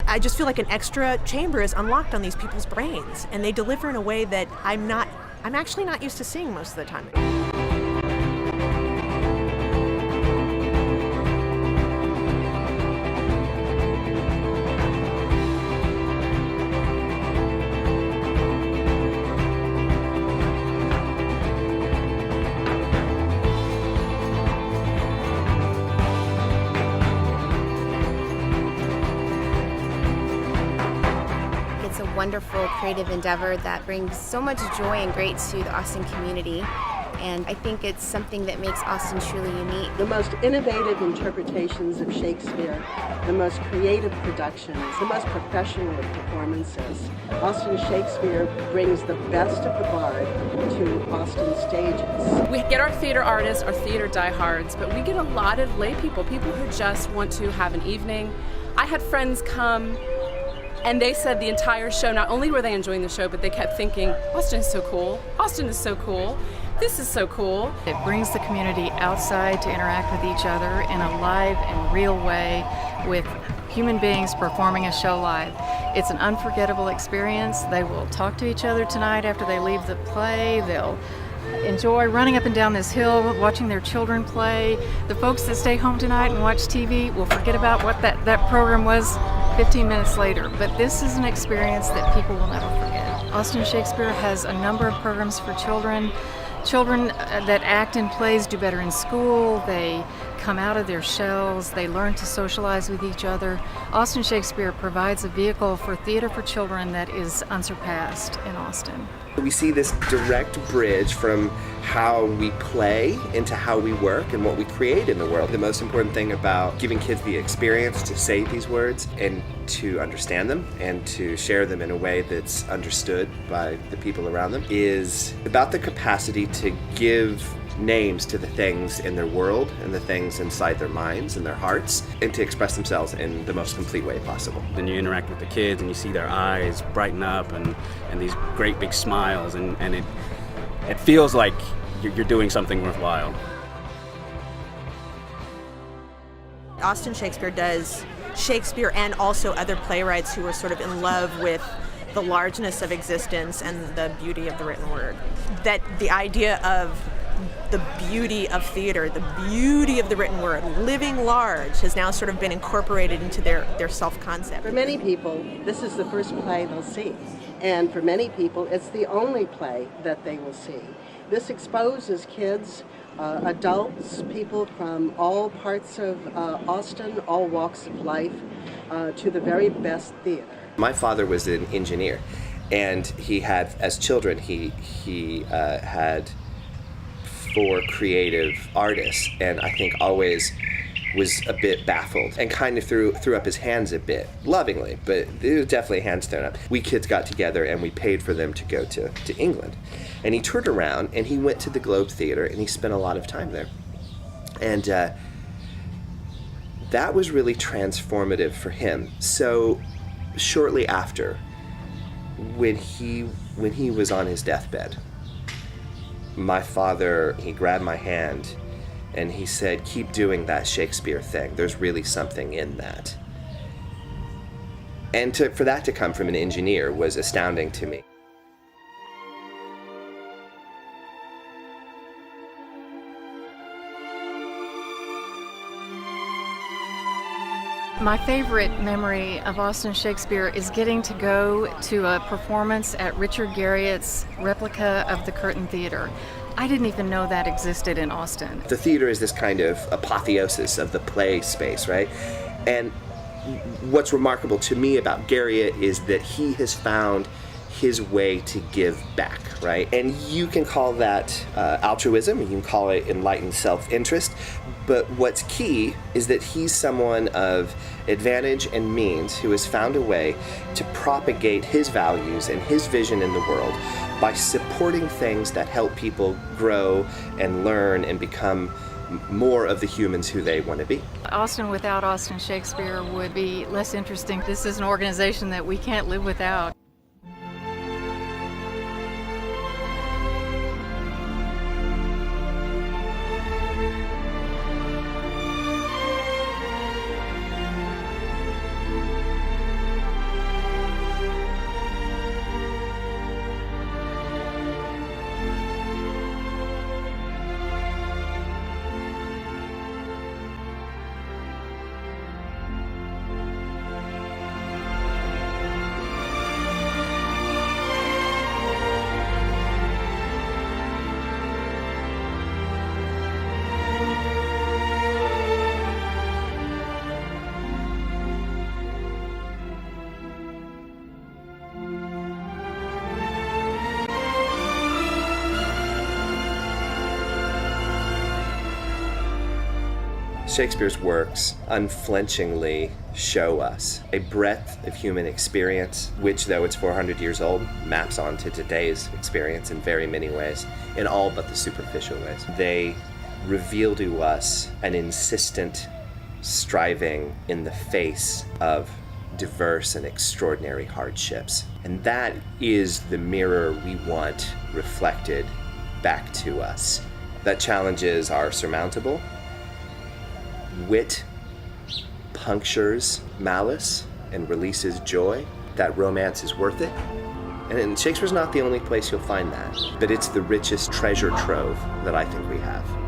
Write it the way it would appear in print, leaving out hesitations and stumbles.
I just feel like an extra chamber is unlocked on these people's brains, and they deliver in a way that I'm actually not used to seeing most of the time. It's a wonderful creative endeavor that brings so much joy and great to the Austin community, and I think it's something that makes Austin truly unique. The most innovative interpretations of Shakespeare, the most creative productions, the most professional of performances. Austin Shakespeare brings the best of the bard to Austin stages. We get our theater artists, our theater diehards, but we get a lot of lay people who just want to have an evening. I had friends come and they said the entire show, not only were they enjoying the show, but they kept thinking, Austin is so cool, Austin is so cool, this is so cool. It brings the community outside to interact with each other in a live and real way with human beings performing a show live. It's an unforgettable experience. They will talk to each other tonight after they leave the play. They'll enjoy running up and down this hill, watching their children play. The folks that stay home tonight and watch TV will forget about what that program was 15 minutes later. But this is an experience that people will never forget. Austin Shakespeare has a number of programs for children. Children that act in plays do better in school. They come out of their shells. They learn to socialize with each other. Austin Shakespeare provides a vehicle for theater for children that is unsurpassed in Austin. We see this direct bridge from how we play into how we work and what we create in the world. The most important thing about giving kids the experience to say these words and to understand them and to share them in a way that's understood by the people around them is about the capacity to give names to the things in their world and the things inside their minds and their hearts, and to express themselves in the most complete way possible. Then you interact with the kids and you see their eyes brighten up and these great big smiles, and it feels like you're doing something worthwhile. Austin Shakespeare does Shakespeare and also other playwrights who are sort of in love with the largeness of existence and the beauty of the written word. That the idea of the beauty of theater, the beauty of the written word, living large, has now sort of been incorporated into their self-concept. For many people, this is the first play they'll see. And for many people, it's the only play that they will see. This exposes kids, adults, people from all parts of Austin, all walks of life, to the very best theater. My father was an engineer, and he had, as children, he had 4 creative artists, and I think always was a bit baffled and kind of threw up his hands a bit, lovingly, but it was definitely hands thrown up. We kids got together and we paid for them to go to England. And he toured around and he went to the Globe Theater and he spent a lot of time there. And that was really transformative for him. So shortly after, when he was on his deathbed, my father, he grabbed my hand and he said, keep doing that Shakespeare thing. There's really something in that. And for that to come from an engineer was astounding to me. My favorite memory of Austin Shakespeare is getting to go to a performance at Richard Garriott's replica of the Curtain Theater. I didn't even know that existed in Austin. The theater is this kind of apotheosis of the play space, right? And what's remarkable to me about Garriott is that he has found his way to give back, right? And you can call that altruism, you can call it enlightened self-interest, but what's key is that he's someone of advantage and means who has found a way to propagate his values and his vision in the world by supporting things that help people grow and learn and become more of the humans who they want to be. Austin without Austin Shakespeare would be less interesting. This is an organization that we can't live without. Shakespeare's works unflinchingly show us a breadth of human experience, which, though it's 400 years old, maps onto today's experience in very many ways, in all but the superficial ways. They reveal to us an insistent striving in the face of diverse and extraordinary hardships. And that is the mirror we want reflected back to us. That challenges are surmountable. Wit punctures malice and releases joy. That romance is worth it. And Shakespeare's not the only place you'll find that, but it's the richest treasure trove that I think we have.